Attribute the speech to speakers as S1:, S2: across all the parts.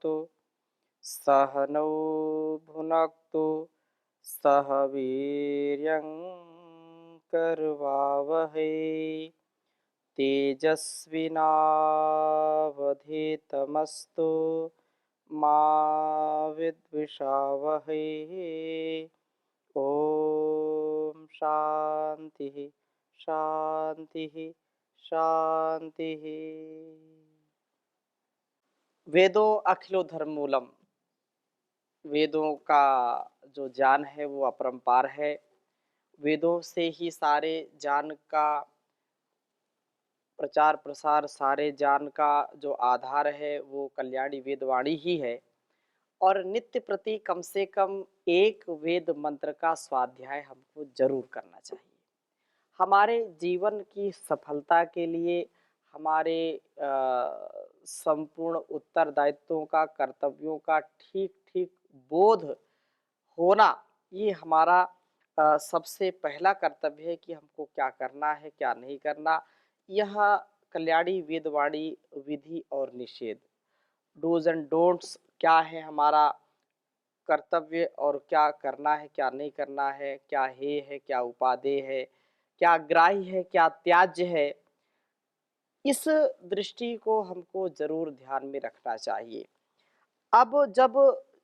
S1: भुनक्तु सह नौ भुनक्तु सह वीर्यं करवावहै तेजस्विनावधीतमस्तु मा विद्विषावहै। ओम शांति शांति शांति। वेदों अखिलो धर्ममूलम। वेदों का जो ज्ञान है वो अपरंपार है। वेदों से ही सारे ज्ञान का प्रचार प्रसार, सारे ज्ञान का जो आधार है वो कल्याणी वेदवाणी ही है। और नित्य प्रति कम से कम एक वेद मंत्र का स्वाध्याय हमको जरूर करना चाहिए। हमारे जीवन की सफलता के लिए, हमारे संपूर्ण उत्तरदायित्वों का, कर्तव्यों का ठीक ठीक बोध होना, ये हमारा सबसे पहला कर्तव्य है कि हमको क्या करना है, क्या नहीं करना। यह कल्याणी वेदवाणी विधि और निषेध, डूज एंड डोंट्स, क्या है हमारा कर्तव्य और क्या करना है, क्या नहीं करना है, क्या हेय है, क्या उपादेय है, क्या ग्राह्य है, क्या त्याज्य है, इस दृष्टि को हमको जरूर ध्यान में रखना चाहिए। अब जब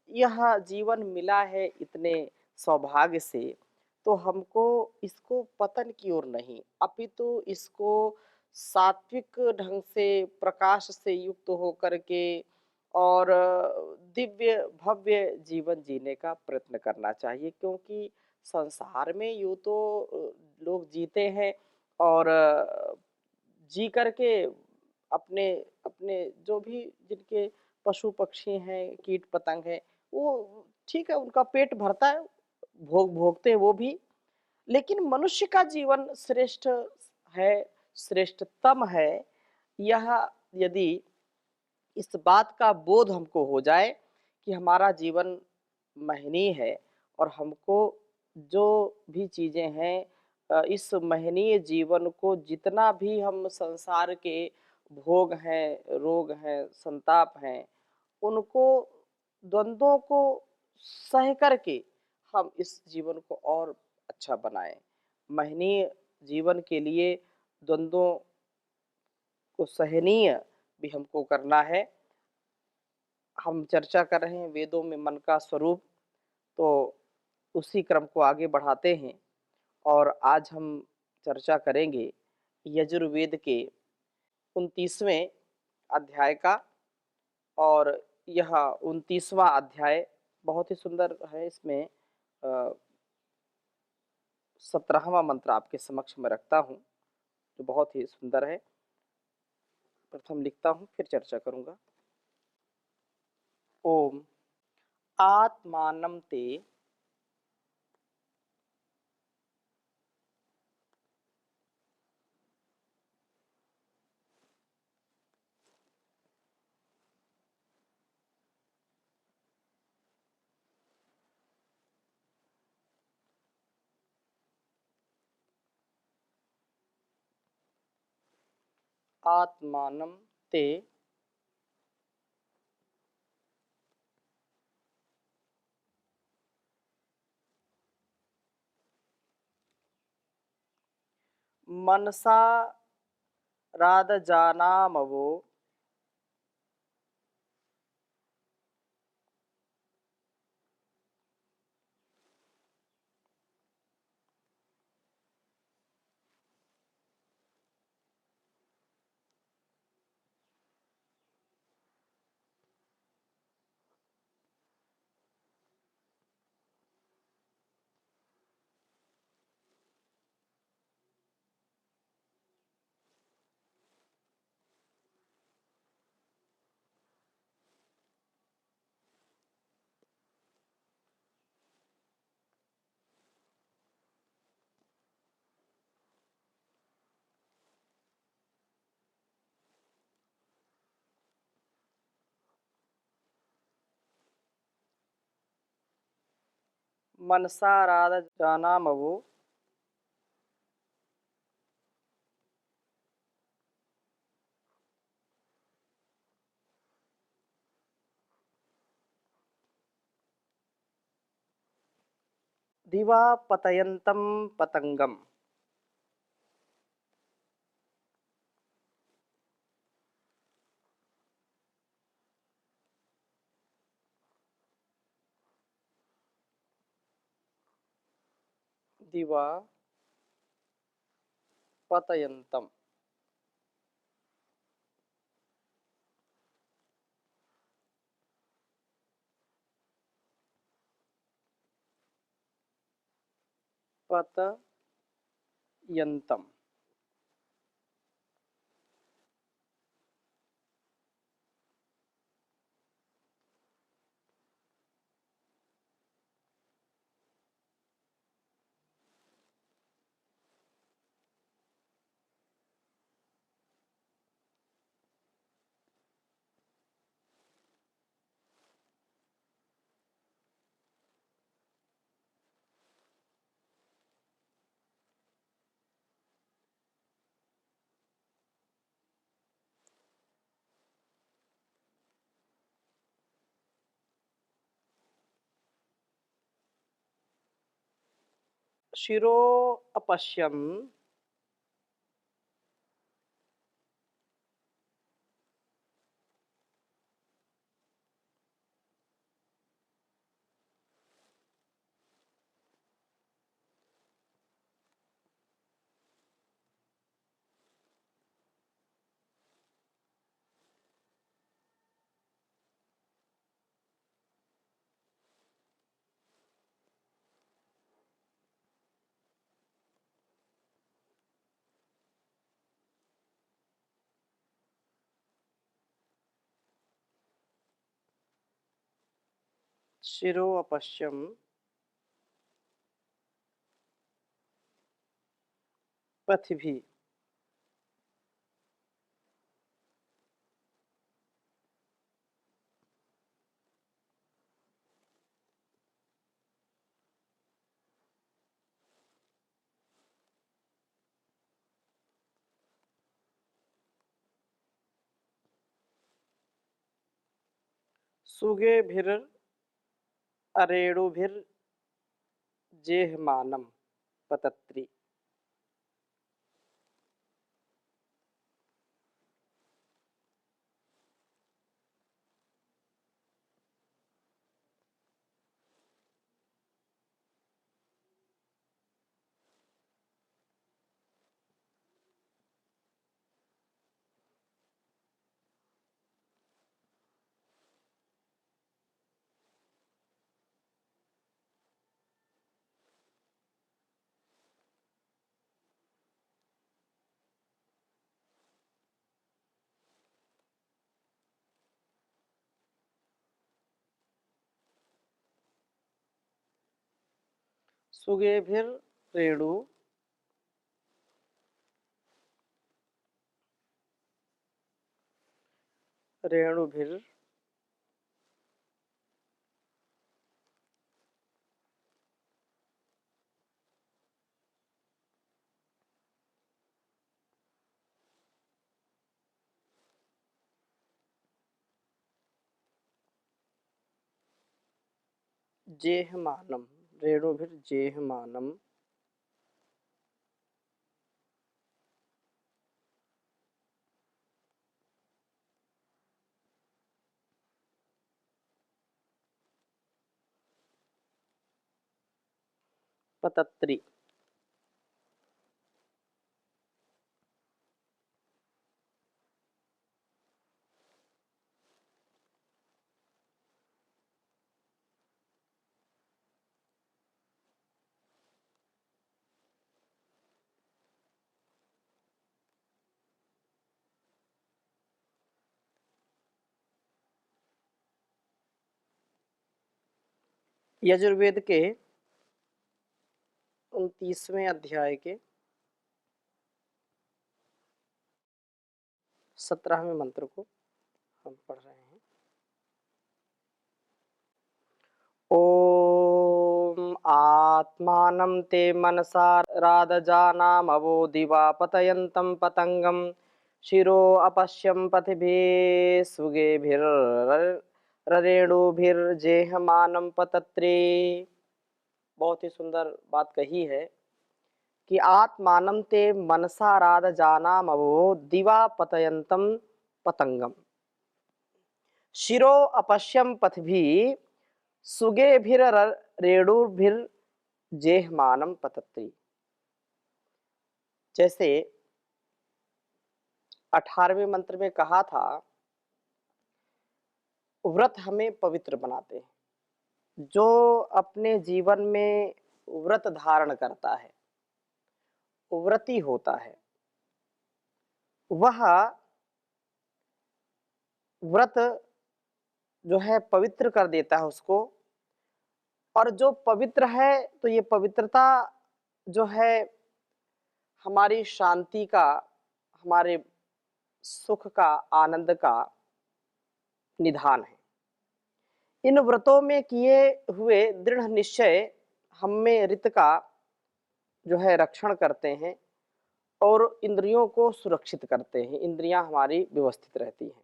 S1: यह जीवन मिला है इतने सौभाग्य से, तो हमको इसको पतन की ओर नहीं, अपितु इसको सात्विक ढंग से, प्रकाश से युक्त होकर के और दिव्य भव्य जीवन जीने का प्रयत्न करना चाहिए। क्योंकि संसार में यूँ तो लोग जीते हैं और जी करके अपने अपने जो भी जिनके पशु पक्षी हैं, कीट पतंग हैं, वो ठीक है, उनका पेट भरता है, भोगते हैं वो भी। लेकिन मनुष्य का जीवन श्रेष्ठ है, श्रेष्ठतम है। यह यदि इस बात का बोध हमको हो जाए कि हमारा जीवन महनीय है और हमको जो भी चीज़ें हैं, इस महनीय जीवन को जितना भी हम संसार के भोग हैं, रोग हैं, संताप हैं, उनको, द्वंद्वों को सह करके हम इस जीवन को और अच्छा बनाएं। महनीय जीवन के लिए द्वंद्वों को सहनीय भी हमको करना है। हम चर्चा कर रहे हैं वेदों में मन का स्वरूप, तो उसी क्रम को आगे बढ़ाते हैं और आज हम चर्चा करेंगे यजुर्वेद के 29वें अध्याय का। और यह 29वां अध्याय बहुत ही सुंदर है। इसमें 17वां मंत्र आपके समक्ष में रखता हूँ, जो बहुत ही सुंदर है। प्रथम लिखता हूँ, फिर चर्चा करूँगा। ओम आत्मानं ते आत्मानं ते मनसा राधजानामवो मनसा राधजानामवो दिवा पतयन्तं पतंगम। दिवा पतयन्तं पतयन्तं। शिरो अपश्यम शिरो अपश्यम पृथ्वी सुगेभिर् अरेणुभिर्जेहमानं पतत्री। सुगेभिर्रेणु रेणुभिर् जेहमानं रेणुभिर्जेहमानं पतत्री। यजुर्वेद के 29वें अध्याय के 17वें मंत्र को हम पढ़ रहे हैं। ओम आत्मानं ते मनसा राधजानामवो दिवा पतयन्तं पतंगम शिरो अपश्यम पथिभिः सुगेभिर्रेणुभिर्जेहमानं पतत्रे। बहुत ही सुंदर बात कही है कि आत्मानं ते मनसाराध जानामवो दिवा पतयन्तं पतंगम शिरो अपश्यम पथभि सुगेभिरेणुभिर्जेहमानं पतत्री। जैसे 18वें मंत्र में कहा था, व्रत हमें पवित्र बनाते हैं। जो अपने जीवन में व्रत धारण करता है, व्रती होता है, वह व्रत जो है पवित्र कर देता है उसको। और जो पवित्र है तो ये पवित्रता जो है हमारी शांति का, हमारे सुख का, आनंद का निधान है। इन व्रतों में किए हुए दृढ़ निश्चय हम में रित का जो है रक्षण करते हैं और इंद्रियों को सुरक्षित करते हैं, इंद्रियां हमारी व्यवस्थित रहती हैं।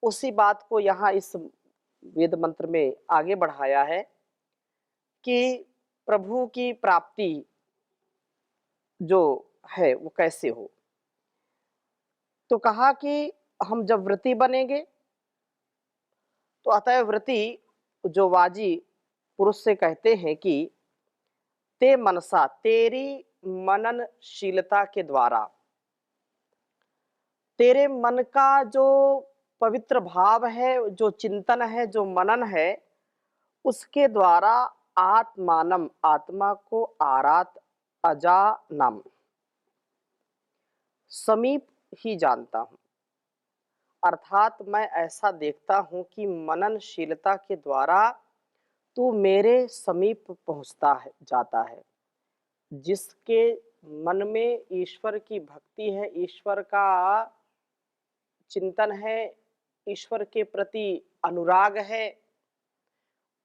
S1: उसी बात को यहाँ इस वेद मंत्र में आगे बढ़ाया है कि प्रभु की प्राप्ति जो है वो कैसे हो। तो कहा कि हम जब व्रती बनेंगे तो अतः व्रती जो वाजी पुरुष से कहते हैं कि ते मनसा, तेरी मननशीलता के द्वारा, तेरे मन का जो पवित्र भाव है, जो चिंतन है, जो मनन है, उसके द्वारा आत्मानम, आत्मा को आरात अजानम, समीप ही जानता हूं। अर्थात मैं ऐसा देखता हूं कि मननशीलता के द्वारा तू मेरे समीप पहुंचता है, जाता है। जिसके मन में ईश्वर की भक्ति है, ईश्वर का चिंतन है, ईश्वर के प्रति अनुराग है,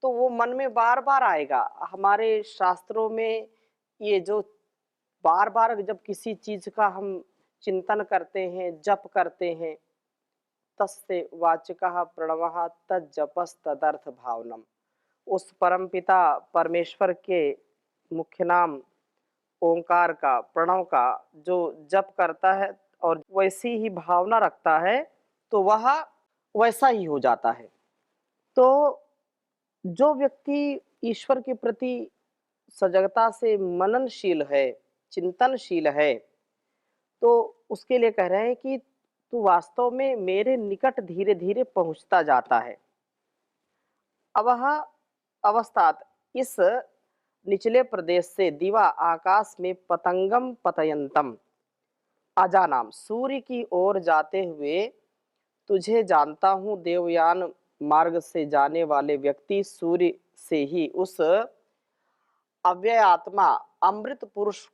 S1: तो वो मन में बार बार आएगा। हमारे शास्त्रों में ये जो बार बार जब किसी चीज का हम चिंतन करते हैं, जप करते हैं, तस्य वाचिकः प्रणवः तज्जपस् तदर्थ भावनम, उस परमपिता परमेश्वर के मुख्य नाम ओंकार का, प्रणव का जो जप करता है और वैसी ही भावना रखता है तो वह वैसा ही हो जाता है। तो जो व्यक्ति ईश्वर के प्रति सजगता से मननशील है, चिंतनशील है, तो उसके लिए कह रहे हैं कि तू वास्तव में मेरे निकट धीरे धीरे पहुंचता जाता है। अवह अवस्थात, इस निचले प्रदेश से दिवा आकाश में पतंगम पतयंतम अजानाम, सूर्य की ओर जाते हुए तुझे जानता हूँ। देवयान मार्ग से जाने वाले व्यक्ति सूर्य से ही उस अव्यय आत्मा अमृत पुरुष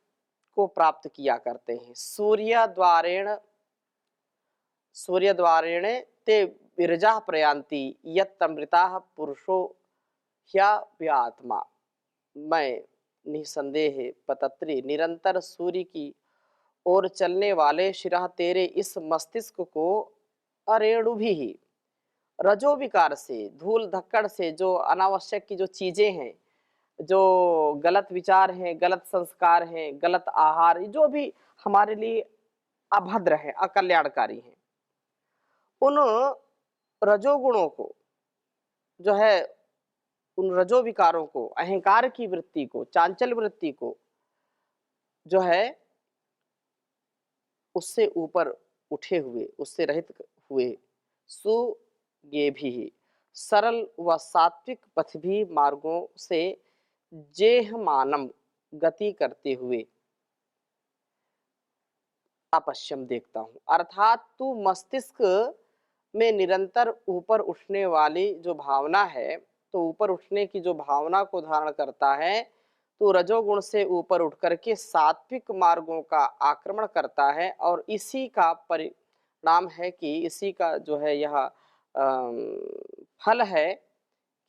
S1: को प्राप्त किया करते हैं। सूर्य द्वारेण ते विरजा प्रयांति यमृता पुरुषो ह्यात्मा। मैं निसंदेह पतत्री, निरंतर सूर्य की ओर चलने वाले शिरा तेरे इस मस्तिष्क को अरेणु भी रजो विकार से, धूल धक्कड़ से, जो अनावश्यक की जो चीजें हैं, जो गलत विचार हैं, गलत संस्कार हैं, गलत आहार, जो भी हमारे लिए अभद्र है, अकल्याणकारी है, उन रजोगुणों को जो है, उन रजो विकारों को, अहंकार की वृत्ति को, चांचल्य वृत्ति को जो है उससे ऊपर उठे हुए, उससे रहित हुए, सुगे भी सरल व सात्विक पथ भी मार्गों से जेहमानम गति करते हुए अपश्यम देखता हूं। अर्थात तू मस्तिष्क में निरंतर ऊपर उठने वाली जो भावना है, तो ऊपर उठने की जो भावना को धारण करता है, तो रजोगुण से ऊपर उठ करके सात्विक मार्गों का आक्रमण करता है। और इसी का परिणाम है कि इसी का जो है यह फल है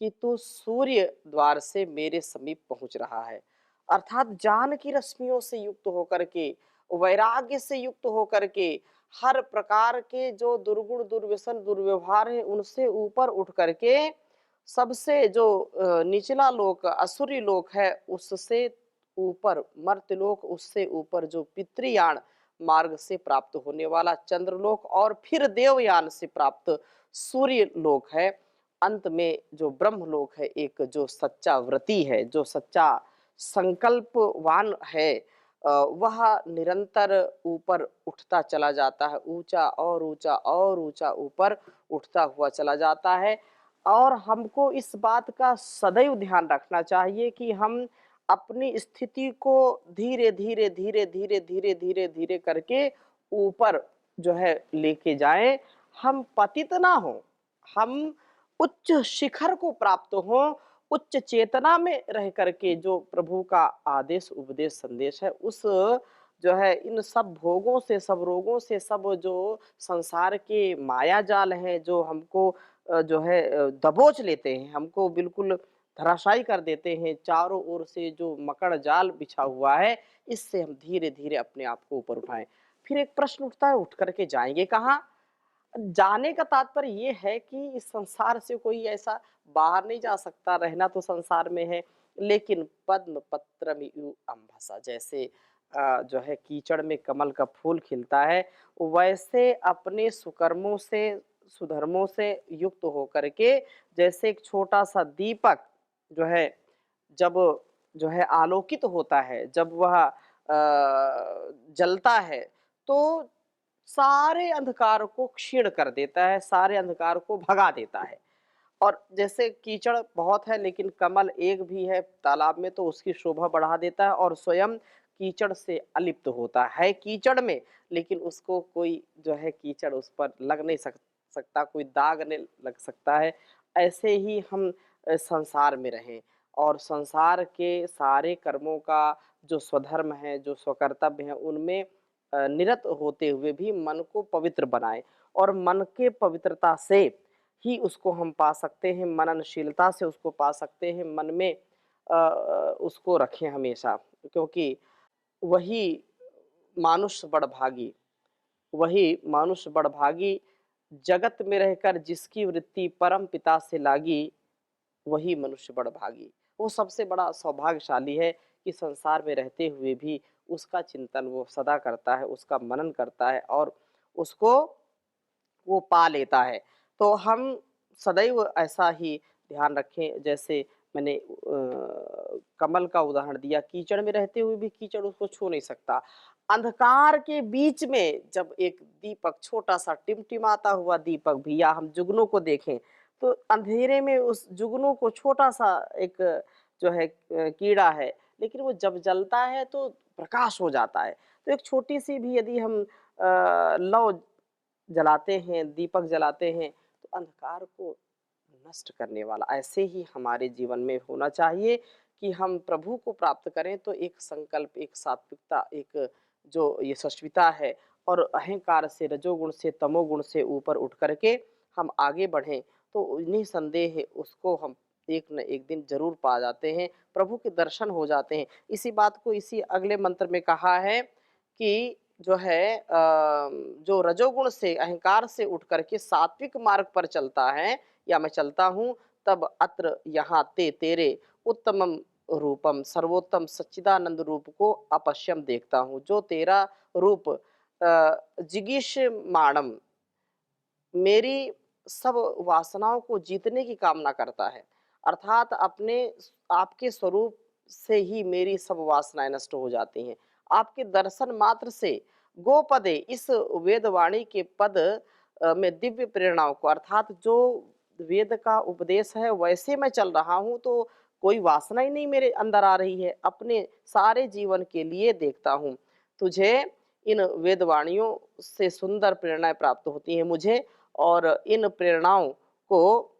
S1: कि तू सूर्य द्वार से मेरे समीप पहुंच रहा है। अर्थात ज्ञान की रश्मियों से युक्त होकर के, वैराग्य से युक्त होकर के, हर प्रकार के जो दुर्गुण, दुर्व्यसन, दुर्व्यवहार है, उनसे ऊपर उठ करके सबसे जो निचला लोक असुरी लोक है, उससे ऊपर मर्त्यलोक, उससे ऊपर जो पितृयान मार्ग से प्राप्त होने वाला चंद्रलोक, और फिर देवयान से प्राप्त सूर्य लोक है। अंत में जो ब्रह्मलोक है, एक जो सच्चा व्रती है, जो सच्चा संकल्पवान है, वह निरंतर ऊपर उठता चला जाता है, ऊंचा और ऊंचा और ऊंचा ऊपर उठता हुआ चला जाता है। और हमको इस बात का सदैव ध्यान रखना चाहिए कि हम अपनी स्थिति को धीरे धीरे धीरे धीरे धीरे धीरे धीरे करके ऊपर जो है लेके जाएं। हम पतित ना हो, हम उच्च शिखर को प्राप्त हो, उच्च चेतना में रह करके जो प्रभु का आदेश उपदेश संदेश है, उस जो है इन सब भोगों से, सब रोगों से, सब जो संसार के माया जाल हैं, जो हमको जो है दबोच लेते हैं, हमको बिल्कुल धराशायी कर देते हैं, चारों ओर से जो मकड़ जाल बिछा हुआ है, इससे हम धीरे धीरे अपने आप को ऊपर उठाएं। फिर एक प्रश्न उठता है, उठ करके जाएंगे कहाँ? जाने का तात्पर्य ये है कि इस संसार से कोई ऐसा बाहर नहीं जा सकता, रहना तो संसार में है, लेकिन पद्म पत्रमिव अम्भसा, जैसे जो है कीचड़ में कमल का फूल खिलता है, वैसे अपने सुकर्मों से, सुधर्मों से युक्त होकर के, जैसे एक छोटा सा दीपक जो है, जब जो है आलोकित होता है, जब वह जलता है, तो सारे अंधकार को क्षीण कर देता है, सारे अंधकार को भगा देता है। और जैसे कीचड़ बहुत है, लेकिन कमल एक भी है तालाब में, तो उसकी शोभा बढ़ा देता है, और स्वयं कीचड़ से अलिप्त होता है कीचड़ में, लेकिन उसको कोई जो है कीचड़ उस पर लग नहीं सकता, कोई दाग नहीं लग सकता है। ऐसे ही हम संसार में रहें, और संसार के सारे कर्मों का जो स्वधर्म है, जो स्वकर्तव्य है, उनमें निरत होते हुए भी मन को पवित्र बनाएं, और मन के पवित्रता से ही उसको हम पा सकते हैं, मननशीलता से उसको पा सकते हैं, मन में उसको रखें हमेशा, क्योंकि वही मानुष बड़भागी, वही मानुष बड़भागी, जगत में रहकर जिसकी वृत्ति परम पिता से लागी, वही मनुष्य बड़भागी। वो सबसे बड़ा सौभाग्यशाली है कि संसार में रहते हुए भी उसका चिंतन वो सदा करता है, उसका मनन करता है, और उसको वो पा लेता है। तो हम सदैव ऐसा ही ध्यान रखें, जैसे मैंने कमल का उदाहरण दिया, कीचड़ में रहते हुए भी कीचड़ उसको छू नहीं सकता। अंधकार के बीच में जब एक दीपक, छोटा-सा टिमटिमाता हुआ दीपक भी, या हम जुगनू को देखें, तो अंधेरे में उस जुगनू को छोटा-सा एक जो है कीड़ा है, लेकिन वो जब जलता है तो प्रकाश हो जाता है। तो एक छोटी-सी भी यदि हम लौ जलाते हैं, दीपक जलाते हैं, तो अंधकार को नष्ट करने वाला, ऐसे ही हमारे जीवन में होना चाहिए कि हम प्रभु को प्राप्त करें, तो एक संकल्प, एक सात्विकता, एक जो यशस्विता है, और अहंकार से, रजोगुण से, तमोगुण से ऊपर उठ करके हम आगे बढ़ें, तो निसंदेह उसको हम एक न एक दिन ज़रूर पा जाते हैं, प्रभु के दर्शन हो जाते हैं। इसी बात को इसी अगले मंत्र में कहा है कि जो है जो रजोगुण से, अहंकार से उठ करके सात्विक मार्ग पर चलता है, या मैं चलता हूँ, तब अत्र यहाँ ते तेरे उत्तमम रूपम, सर्वोत्तम सच्चिदानंद रूप को अपश्यम देखता हूँ। जो तेरा रूप जिगीषमाणम, मेरी सब वासनाओं को जीतने की कामना करता है, अर्थात अपने आपके स्वरूप से ही मेरी सब वासनाएं नष्ट हो जाती हैं। आपके दर्शन मात्र से गोपदे, इस वेदवाणी के पद में दिव्य प्रेरणाओं को, अर्थात जो वेद का उपदेश है वैसे मैं चल रहा हूँ, तो कोई वासना ही नहीं मेरे अंदर आ रही है, अपने सारे जीवन के लिए देखता हूँ। तुझे इन वेदवाणियों से सुंदर प्रेरणाएं प्राप्त होती हैं मुझे, और इन प्रेरणाओं को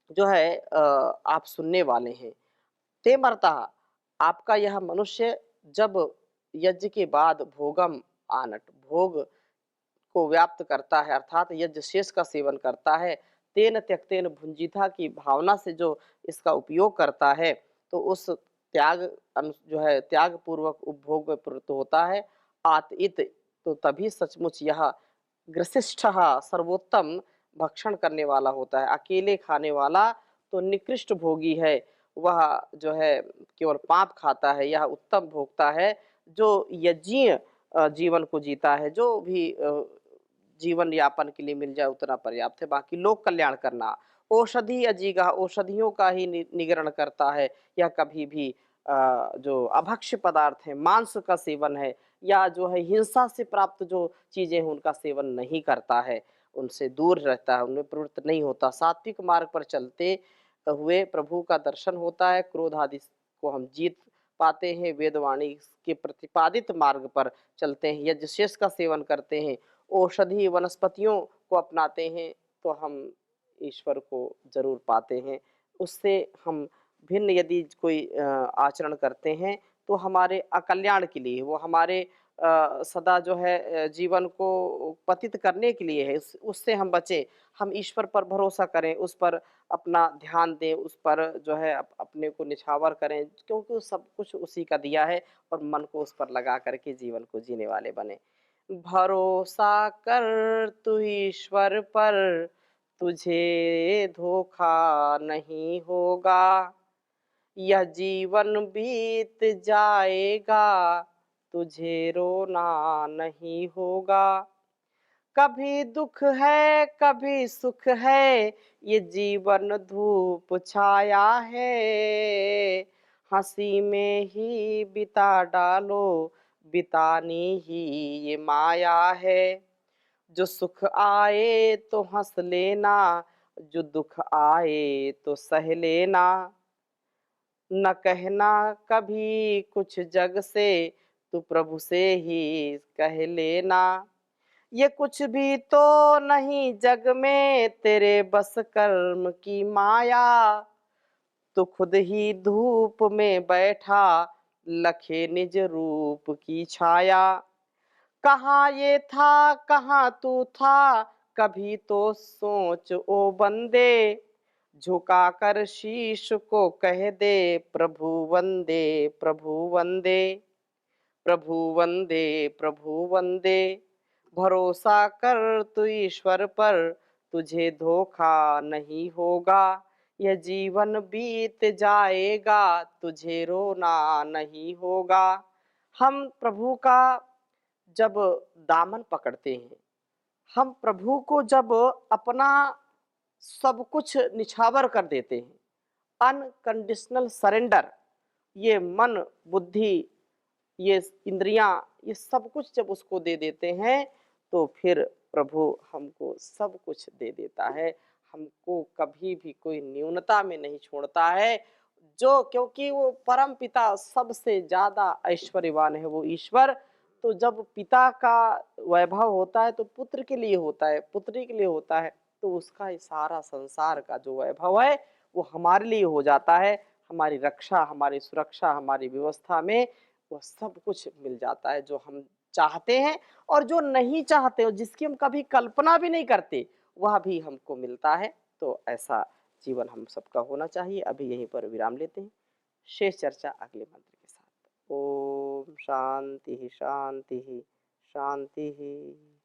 S1: जो है आप सुनने वाले हैं। ते मरता, आपका यह मनुष्य जब यज्ञ के बाद भोगम आनट, भोग को व्याप्त करता है, अर्थात यज्ञ शेष का सेवन करता है, तेन त्यक्तेन भुंजिता की भावना से जो इसका उपयोग करता है, तो उस त्याग जो है त्याग पूर्वक उपभोग में प्रवृत्त होता है। आतइत, तो तभी सचमुच यह ग्रसिष्ठ सर्वोत्तम भक्षण करने वाला होता है, अकेले खाने वाला तो निकृष्ट भोगी है, वह जो है केवल पाप खाता है। यह उत्तम भोक्ता है जो यज्ञीय जीवन को जीता है, जो भी जीवन यापन के लिए मिल जाए उतना पर्याप्त है, बाकी लोक कल्याण करना। औषधि अजीगा, औषधियों का ही निगरण करता है। यह कभी भी जो अभक्ष्य पदार्थ है, मांस का सेवन है या जो है हिंसा से प्राप्त जो चीजें हैं उनका सेवन नहीं करता है, उनसे दूर रहता है, उनमें प्रवृत्त नहीं होता। सात्विक मार्ग पर चलते हुए प्रभु का दर्शन होता है, क्रोध आदि को हम जीत पाते हैं, वेदवाणी के प्रतिपादित मार्ग पर चलते हैं, यज्ञ शेष का सेवन करते हैं, औषधि वनस्पतियों को अपनाते हैं, तो हम ईश्वर को जरूर पाते हैं। उससे हम भिन्न यदि कोई आचरण करते हैं तो हमारे अकल्याण के लिए, वो हमारे सदा जो है जीवन को पतित करने के लिए है, उससे हम बचें। हम ईश्वर पर भरोसा करें, उस पर अपना ध्यान दें, उस पर जो है अपने को निछावर करें, क्योंकि वो सब कुछ उसी का दिया है और मन को उस पर लगा करके जीवन को जीने वाले बने। भरोसा कर तू ईश्वर पर, तुझे धोखा नहीं होगा। यह जीवन बीत जाएगा, तुझे रोना नहीं होगा। कभी दुख है कभी सुख है, ये जीवन धूप छाया है। हंसी में ही बिता डालो, बितानी ही ये माया है। जो सुख आए तो हंस लेना, जो दुख आए तो सह लेना। न कहना कभी कुछ जग से, तू प्रभु से ही कह लेना। ये कुछ भी तो नहीं जग में, तेरे बस कर्म की माया। तो खुद ही धूप में बैठा, लखे निज रूप की छाया। कहाँ ये था कहाँ तू था, कभी तो सोच ओ बंदे। झुका कर शीश को कह दे, प्रभु वंदे प्रभु वंदे। प्रभु वंदे प्रभु वंदे। भरोसा कर तू ईश्वर पर, तुझे धोखा नहीं होगा। यह जीवन बीत जाएगा, तुझे रोना नहीं होगा। हम प्रभु का जब दामन पकड़ते हैं, हम प्रभु को जब अपना सब कुछ निछावर कर देते हैं, अनकंडीशनल सरेंडर, ये मन बुद्धि, ये इंद्रियां, ये सब कुछ जब उसको दे देते हैं, तो फिर प्रभु हमको सब कुछ दे देता है। हमको कभी भी कोई न्यूनता में नहीं छोड़ता है, जो क्योंकि वो परम पिता सबसे ज्यादा ऐश्वर्यवान है, वो ईश्वर। तो जब पिता का वैभव होता है तो पुत्र के लिए होता है, पुत्री के लिए होता है, तो उसका ये सारा संसार का जो वैभव है वो हमारे लिए हो जाता है। हमारी रक्षा, हमारी सुरक्षा, हमारी व्यवस्था में वो सब कुछ मिल जाता है जो हम चाहते हैं, और जो नहीं चाहते और जिसकी हम कभी कल्पना भी नहीं करते, वह भी हमको मिलता है। तो ऐसा जीवन हम सबका होना चाहिए। अभी यहीं पर विराम लेते हैं, शेष चर्चा अगले मंत्र के साथ। ओम शांति शांति शांति।